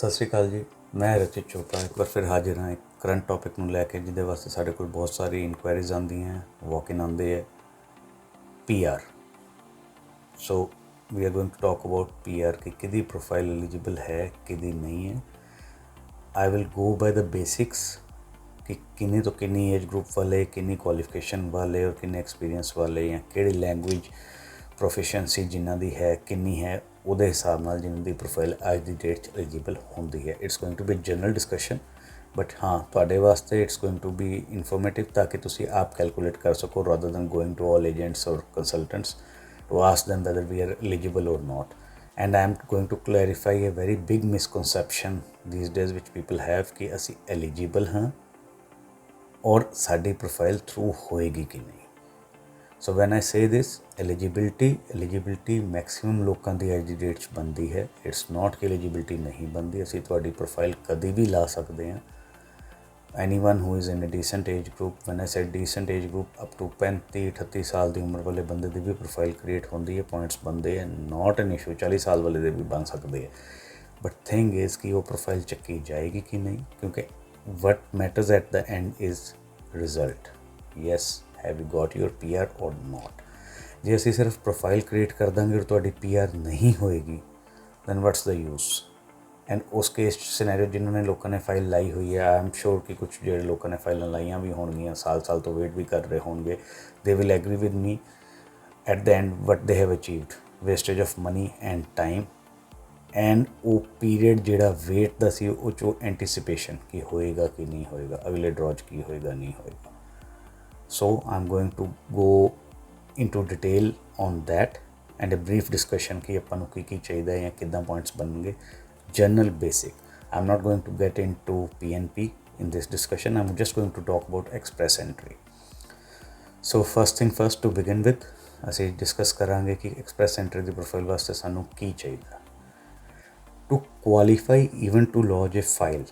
ਸਤਿ ਸ਼੍ਰੀ ਅਕਾਲ ਜੀ। ਮੈਂ ਰਚਿਤ ਚੋਪੜਾ ਇੱਕ ਵਾਰ ਫਿਰ ਹਾਜ਼ਰ ਹਾਂ ਇੱਕ ਕਰੰਟ ਟੌਪਿਕ ਨੂੰ ਲੈ ਕੇ, ਜਿਹਦੇ ਵਾਸਤੇ ਸਾਡੇ ਕੋਲ ਬਹੁਤ ਸਾਰੀ ਇਨਕੁਆਇਰੀਜ਼ ਆਉਂਦੀਆਂ, ਵਾਕ ਇਨ ਆਉਂਦੇ ਹੈ। PR। So we are going to talk about PR ਕਿ ਕਿਹਦੀ ਪ੍ਰੋਫਾਈਲ ਐਲੀਜੀਬਲ ਹੈ, ਕਿਹਦੀ ਨਹੀਂ ਹੈ। I will go ਬਾय the basics ਕਿ ਕਿੰਨੇ ਤੋਂ ਕਿੰਨੀ ਏਜ ਗਰੁੱਪ ਵਾਲੇ, ਕਿੰਨੀ ਕੁਆਲੀਫਿਕੇਸ਼ਨ ਵਾਲੇ ਔਰ ਕਿੰਨੇ ਐਕਸਪੀਰੀਅੰਸ ਵਾਲੇ, ਜਾਂ ਕਿਹੜੀ ਲੈਂਗੁਏਜ ਪ੍ਰੋਫੀਸ਼ੀਐਂਸੀ ਜਿਨ੍ਹਾਂ ਦੀ ਹੈ ਕਿੰਨੀ ਹੈ, ਉਹਦੇ ਹਿਸਾਬ ਨਾਲ ਜਿਨ੍ਹਾਂ ਦੀ ਪ੍ਰੋਫਾਈਲ ਅੱਜ ਦੀ ਡੇਟ 'ਚ ਐਲੀਜੀਬਲ ਹੁੰਦੀ ਹੈ। It's going to be general discussion, but ਹਾਂ ਤੁਹਾਡੇ ਵਾਸਤੇ it's going to be informative, ਤਾਂ ਕਿ ਤੁਸੀਂ ਆਪ ਕੈਲਕੂਲੇਟ ਕਰ ਸਕੋ rather than going to all agents ਔਰ consultants to ask them whether we are eligible or not. And I am going to clarify a very big misconception these days which people have कि ਅਸੀਂ eligible ਹਾਂ और ਸਾਡੀ profile through ਹੋਏਗੀ ਕਿ ਨਹੀਂ। So when I say this, eligibility maximum ਲੋਕਾਂ ਦੀ ਅੱਜ ਦੀ ਡੇਟ 'ਚ ਬਣਦੀ ਹੈ। It's not ਕਿ eligibility ਨਹੀਂ ਬਣਦੀ, ਅਸੀਂ ਤੁਹਾਡੀ profile ਕਦੀ ਵੀ ਲਾ ਸਕਦੇ ਹਾਂ। Anyone who is in a decent age group, when I said decent age group, up to 35-38 ਸਾਲ ਦੀ ਉਮਰ ਵਾਲੇ ਬੰਦੇ ਦੀ ਵੀ ਪ੍ਰੋਫਾਈਲ ਕ੍ਰੀਏਟ ਹੁੰਦੀ ਹੈ, ਪੁਆਇੰਟਸ ਬਣਦੇ ਹੈ, ਨਾਟ ਐਨ ਇਸ਼ੂ। 40 ਸਾਲ ਵਾਲੇ ਦੇ ਵੀ ਬਣ ਸਕਦੇ ਹੈ, ਬਟ ਥਿੰਗ ਇਜ਼ ਕਿ ਉਹ ਪ੍ਰੋਫਾਈਲ ਚੱਕੀ ਜਾਏਗੀ ਕਿ ਨਹੀਂ, ਕਿਉਂਕਿ what matters at the end is result. Yes, have you got your PR or not. ਜੇ ਅਸੀਂ ਸਿਰਫ ਪ੍ਰੋਫਾਈਲ ਕ੍ਰੀਏਟ ਕਰ ਦਾਂਗੇ ਔਰ ਤੁਹਾਡੀ PR ਨਹੀਂ ਹੋਏਗੀ, then what's the use. And ਉਸ ਕੇਸ ਸਿਨੈਰੀਓ ਜਿਨ੍ਹਾਂ ਨੇ ਲੋਕਾਂ ਨੇ ਫਾਈਲ ਲਾਈ ਹੋਈ ਹੈ, ਆਈ ਐਮ ਸ਼ੋਰ ਕਿ ਕੁਛ ਜਿਹੜੇ ਲੋਕਾਂ ਨੇ ਫਾਈਲਾਂ ਲਾਈਆਂ ਵੀ ਹੋਣਗੀਆਂ, ਸਾਲ ਤੋਂ ਵੇਟ ਵੀ ਕਰ ਰਹੇ ਹੋਣਗੇ, they will agree with me at the end what they have achieved wastage of money and time. And ਉਹ ਪੀਰੀਅਡ ਜਿਹੜਾ ਵੇਟ ਦਾ ਸੀ, ਉਹ 'ਚੋਂ ਐਂਟੀਸੀਪੇਸ਼ਨ ਕਿ ਹੋਏਗਾ ਕਿ ਨਹੀਂ ਹੋਏਗਾ, ਅਗਲੇ ਡਰਾਅ 'ਚ ਕੀ ਹੋਏਗਾ ਨਹੀਂ ਹੋਏਗਾ। So I am going to go into detail on that and a brief discussion ਕਿ ਆਪਾਂ ਨੂੰ ਕੀ ਚਾਹੀਦਾ ਜਾਂ ਕਿੱਦਾਂ ਪੁਆਇੰਟਸ ਬਣਨਗੇ। General basic. I'm not going to get into PNP in this discussion. I'm just going to talk about express entry. So first thing first, to begin with, ਅਸੀਂ discuss ਕਰਾਂਗੇ ਕਿ ਐਕਸਪ੍ਰੈਸ ਐਂਟਰੀ ਦੀ profile ਵਾਸਤੇ ਸਾਨੂੰ ਕੀ ਚਾਹੀਦਾ। To qualify even to lodge a file,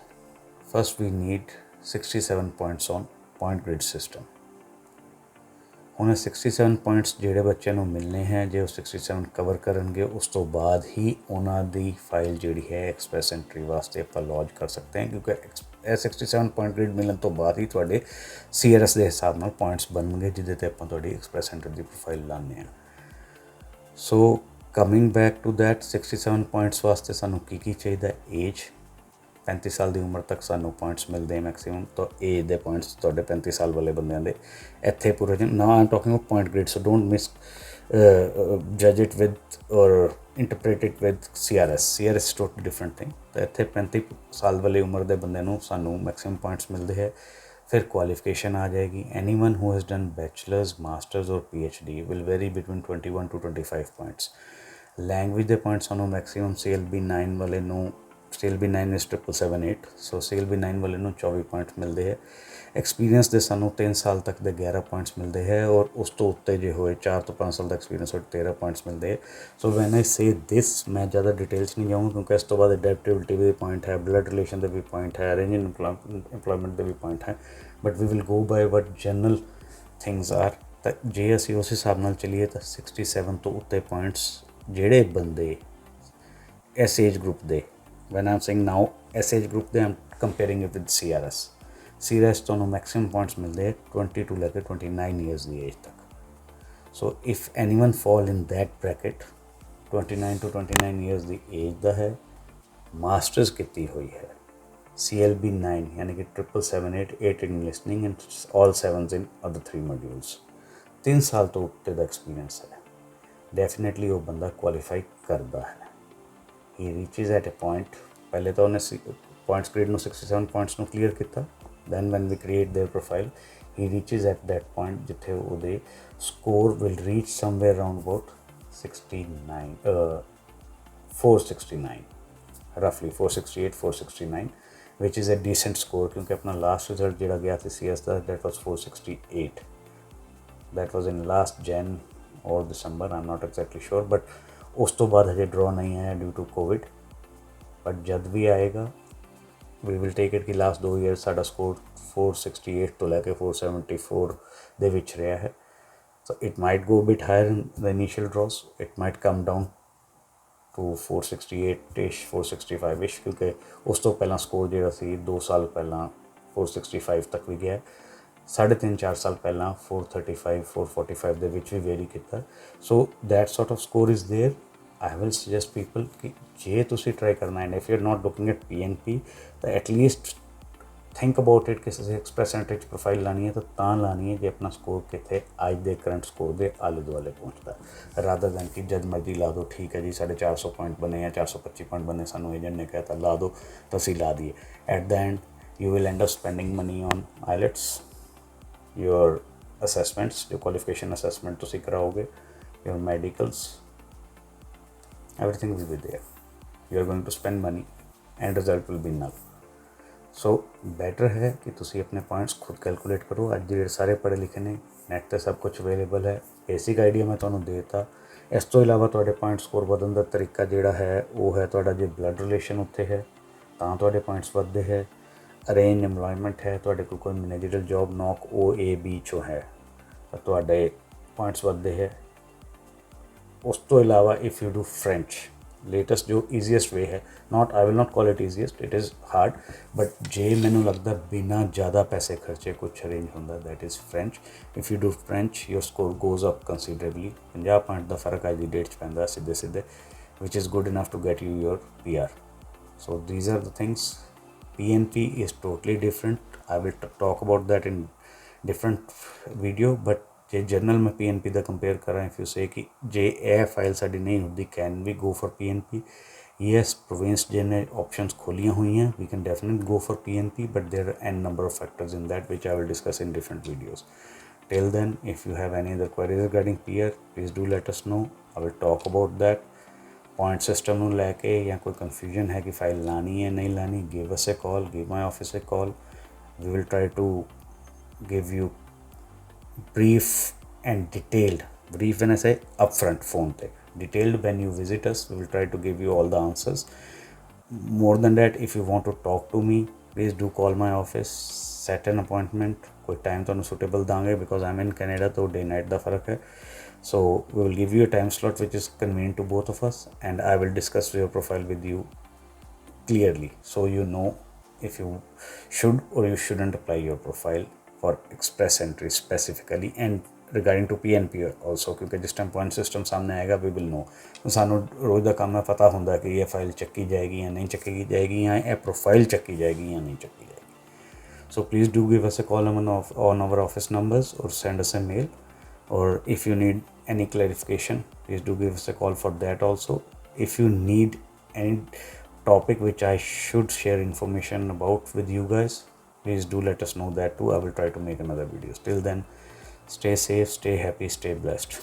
first we need 67 points on point grid system. ਹੁਣ 67 points ਜਿਹੜੇ ਬੱਚਿਆਂ ਨੂੰ ਮਿਲਣੇ ਹੈ, ਜੇ ਉਹ 67 ਕਵਰ ਕਰਨਗੇ, ਉਸ ਤੋਂ ਬਾਅਦ ਹੀ ਉਹਨਾਂ ਦੀ ਫਾਈਲ ਜਿਹੜੀ ਹੈ ਐਕਸਪ੍ਰੈਸ ਐਂਟਰੀ ਵਾਸਤੇ ਆਪਾਂ ਲੌਂਚ ਕਰ ਸਕਦੇ ਹਾਂ, ਕਿਉਂਕਿ ਇਹ 67 ਪੁਆਇੰਟ ਗ੍ਰਿਡ ਮਿਲਣ ਤੋਂ ਬਾਅਦ ਹੀ ਤੁਹਾਡੇ CRS ਦੇ ਹਿਸਾਬ ਨਾਲ ਪੁਆਇੰਟਸ ਬਣਨਗੇ, ਜਿਹਦੇ 'ਤੇ ਆਪਾਂ ਤੁਹਾਡੀ ਐਕਸਪ੍ਰੈਸ ਐਂਟਰੀ ਦੀ ਪ੍ਰੋਫਾਈਲ ਲਾਉਂਦੇ ਹਾਂ। So coming back to that, 67 points ਵਾਸਤੇ ਸਾਨੂੰ ਕੀ ਚਾਹੀਦਾ। ਏਜ 35 ਸਾਲ ਦੀ ਉਮਰ ਤੱਕ ਸਾਨੂੰ ਪੁਆਇੰਟਸ ਮਿਲਦੇ ਮੈਕਸੀਮਮ, ਤਾਂ ਏਜ ਦੇ ਪੁਆਇੰਟਸ ਤੁਹਾਡੇ 35 ਸਾਲ ਵਾਲੇ ਬੰਦਿਆਂ ਦੇ ਇੱਥੇ ਪੂਰੇ ਨਾ। I am talking of point grid, so don't miss ਜੱਜ ਇਟ ਵਿਦ ਔਰ interpret it with CRS is totally different thing. ਤਾਂ ਇੱਥੇ 35 ਸਾਲ ਵਾਲੀ ਉਮਰ ਦੇ ਬੰਦੇ ਨੂੰ ਸਾਨੂੰ ਮੈਕਸੀਮਮ ਪੁਆਇੰਟਸ ਮਿਲਦੇ ਹੈ। ਫਿਰ ਕੁਆਲੀਫਿਕੇਸ਼ਨ ਆ ਜਾਏਗੀ। Anyone who has done bachelors, masters or PhD will vary between 21 to 25 points. Language ਦੇ ਪੁਆਇੰਟਸ ਸਾਨੂੰ ਮੈਕਸੀਮਮ CLB 9 ਵਾਲੇ ਨੂੰ, CLB 9 is 778, ਸੋ CLB 9 ਵਾਲੇ ਨੂੰ 24 ਪੁਆਇੰਟਸ ਮਿਲਦੇ ਹੈ। ਐਕਸਪੀਰੀਅੰਸ ਦੇ ਸਾਨੂੰ 3 ਸਾਲ ਤੱਕ ਦੇ 11 ਪੁਆਇੰਟਸ ਮਿਲਦੇ ਹੈ, ਔਰ ਉਸ ਤੋਂ ਉੱਤੇ ਜੇ ਹੋਏ 4 ਤੋਂ 5 ਸਾਲ ਦਾ ਐਕਸਪੀਰੀਅੰਸ ਹੋਏ 13 ਪੁਆਇੰਟਸ ਮਿਲਦੇ ਹੈ। ਸੋ ਵੈਨ ਆਈ ਸੇ ਦਿਸ, ਮੈਂ ਜ਼ਿਆਦਾ ਡਿਟੇਲਸ ਨਹੀਂ ਜਾਊਂਗਾ, ਕਿਉਂਕਿ ਇਸ ਤੋਂ ਬਾਅਦ ਅਡੈਪਟੇਬਿਲਿਟੀ ਦੇ ਪੁਆਇੰਟ ਹੈ, ਬਲੱਡ ਰਿਲੇਸ਼ਨ ਦੇ ਵੀ ਪੁਆਇੰਟ ਹੈ, ਅਰੇਂਜ ਇੰਪਲੋਇਮੈਂਟ ਦੇ ਵੀ ਪੁਆਇੰਟ ਹੈ, but we will go by what general things are. ਤਾਂ ਜੇ ਅਸੀਂ ਉਸ ਹਿਸਾਬ ਨਾਲ ਚੱਲੀਏ ਤਾਂ 67 ਤੋਂ ਉੱਤੇ ਪੁਆਇੰਟਸ ਜਿਹੜੇ ਬੰਦੇ ਇਸ ਏਜ ਗਰੁੱਪ ਦੇ, when I'm saying now ਇਸ age group ਦੇ, I'm comparing it with CRS ਤੁਹਾਨੂੰ ਮੈਕਸੀਮਮ ਪੁਆਇੰਟਸ ਮਿਲਦੇ ਹੈ 20 ਤੋਂ ਲੈ ਕੇ 29 ਈਅਰਸ ਦੀ ਏਜ ਤੱਕ। ਸੋ if anyone fall in that bracket, 29 to 29 years the age ਦਾ ਹੈ, ਮਾਸਟਰਸ ਕੀਤੀ ਹੋਈ ਹੈ, CLB 9 ਯਾਨੀ ਕਿ 778, 8 in listening and all 7s in other 3 modules, 3 ਸਾਲ ਤੋਂ ਉੱਤੇ ਦਾ ਐਕਸਪੀਰੀਅੰਸ ਹੈ, ਡੈਫੀਨੇਟਲੀ ਉਹ ਬੰਦਾ ਕੁਆਲੀਫਾਈ ਕਰਦਾ ਹੈ। ਹੀ ਰੀਚਿਜ਼ ਐਟ ਅ ਪੁਆਇੰਟ, ਪਹਿਲੇ ਤਾਂ ਉਹਨੇ ਪੁਆਇੰਟਸ ਗ੍ਰਿਡ ਨੂੰ 67 ਪੁਆਇੰਟਸ ਨੂੰ ਕਲੀਅਰ ਕੀਤਾ, then when we create their profile, he reaches at that point ਜਿੱਥੇ ਉਹਦੇ score will reach somewhere around about 469, ਰਫਲੀ 468, 469, which is a decent score, ਕਿਉਂਕਿ ਆਪਣਾ ਲਾਸਟ ਰਿਜ਼ਲਟ ਜਿਹੜਾ ਗਿਆ ਸੀ CS ਦਾ, that was 468, that was in last Jan or December, I am not exactly sure, but ਉਸ ਤੋਂ ਬਾਅਦ ਹਜੇ ਡਰਾਅ ਨਹੀਂ ਆਇਆ ਡਿਊ ਟੂ ਕੋਵਿਡ, ਬਟ ਜਦ ਵੀ ਆਏਗਾ ਵੀ ਵਿਲ ਟੇਕ ਇਟ ਕਿ ਲਾਸਟ 2 ਈਅਰ ਸਾਡਾ ਸਕੋਰ 468 ਤੋਂ ਲੈ ਕੇ 474 ਦੇ ਵਿੱਚ ਰਿਹਾ ਹੈ। So it might go bit higher in the initial draws, it might come down to 468-ish 465-ish, ਕਿਉਂਕਿ ਉਸ ਤੋਂ ਪਹਿਲਾਂ ਸਕੋਰ ਜਿਹੜਾ ਸੀ 2 ਸਾਲ ਪਹਿਲਾਂ 465 ਤੱਕ ਵੀ ਗਿਆ, 3.5-4 ਸਾਲ ਪਹਿਲਾਂ 435 445 ਦੇ ਵਿੱਚ ਵੀ ਵੇਰੀ ਕੀਤਾ। So that sort of score is there. I will suggest people कि जे तुसी ट्राई करना है, if you're not looking at PNP तो एटलीस्ट थिंक अबाउट इट कि एक्सप्रैस एंट्री प्रोफाइल लानी है तो लानी है कि अपना स्कोर कितने अज के करंट स्कोर के आले दुआले पहुँचता है, रादर दैन कि जद मर्जी ला दो, ठीक है जी 450 पॉइंट बने या 425 पॉइंट बने, सानू एजेंट ने कहता ला दो तो असी ला दिए। At the end you will end up spending money on IELTS, your assessments, जो क्वालिफिकेशन असैसमेंट तुसी कराओगे, your medicals, everything will be there. You are going to spend money and result will be null. So better है कि तुसी अपने points खुद calculate करो। अज ਜਿਹੜੇ ਸਾਰੇ पढ़े लिखे ने नैट ਤੇ सब कुछ अवेलेबल है, बेसिक आइडिया मैं ਤੁਹਾਨੂੰ देता। इस तो इलावा ਤੁਹਾਡੇ पॉइंट स्कोर ਵਧਣ ਦਾ तरीका ਜਿਹੜਾ ਹੈ ਉਹ ਹੈ ਤੁਹਾਡਾ ਜੇ ਬਲੱਡ ਰਿਲੇਸ਼ਨ ਉੱਥੇ ਹੈ ਤਾਂ ਤੁਹਾਡੇ पॉइंट्स ਵਧਦੇ ਹੈ, ਅਰੇਂਜ ਐਮਪਲੋਇਮੈਂਟ ਹੈ, ਤੁਹਾਡੇ ਕੋਲ ਕੋਈ ਮੈਨੇਜਰਲ ਜੌਬ ਨੌਕ OAB ਚੋਂ ਹੈ ਤਾਂ ਤੁਹਾਡੇ पॉइंट्स ਵਧਦੇ ਹੈ। उस तो अलावा if you do French, latest जो ईजीएस्ट वे है, not I will not call it easiest, it is hard, but जे मैनू लगता बिना ज़्यादा पैसे खर्चे कुछ अरेंज होंदा, that is French. If you do French your score goes up considerably, 50 point का फर्क अज की डेट च पैंदा सीधे सीधे, which is good enough to get you your PR। So these are the things. PNP is totally different, I will talk about that in different video. But जे general मैं PNP का कंपेयर करा, if you say कि जे ए file साड़ी नहीं होती can we go for PNP, yes province जिन्हें ऑप्शंस खोलियाँ हुई हैं we can definite go for PNP, but there are an number of factors in that which I will discuss in different videos. Till then if you have any other queries regarding PR please do let us know, I will talk about that. Point system में लैके या कोई confusion है कि file लानी है नहीं लानी, give us a call, give my office a call, we will try to give you brief and detailed, brief when I say upfront phone te, detailed when you visit us, we will try to give you all the answers. More than that, if you want to talk to me, please do call my office, set an appointment, कोई time तो suitable Dange because I'm in Canada तो day night दा फर्क है, so we will give you a time slot which is convenient to both of us and I will discuss your profile with you clearly so you know if you should or you shouldn't apply your profile for express entry specifically and regarding to PNP also, क्योंकि जिस time point system सामने आएगा we will know, सानू रोज़ का काम है पता होंगे कि ये फाइल चक्की जाएगी या नहीं चक्की जाएगी या ये प्रोफाइल चक्की जाएगी या नहीं चक्की जाएगी। So please do give us a call on our office numbers और सेंड अस ए मेल, और if you need any clarification please do give us a call for that also. If you need any topic which I should share information about with you guys, please do let us know that too. I will try to make another videos. Till then, stay safe, stay happy, stay blessed.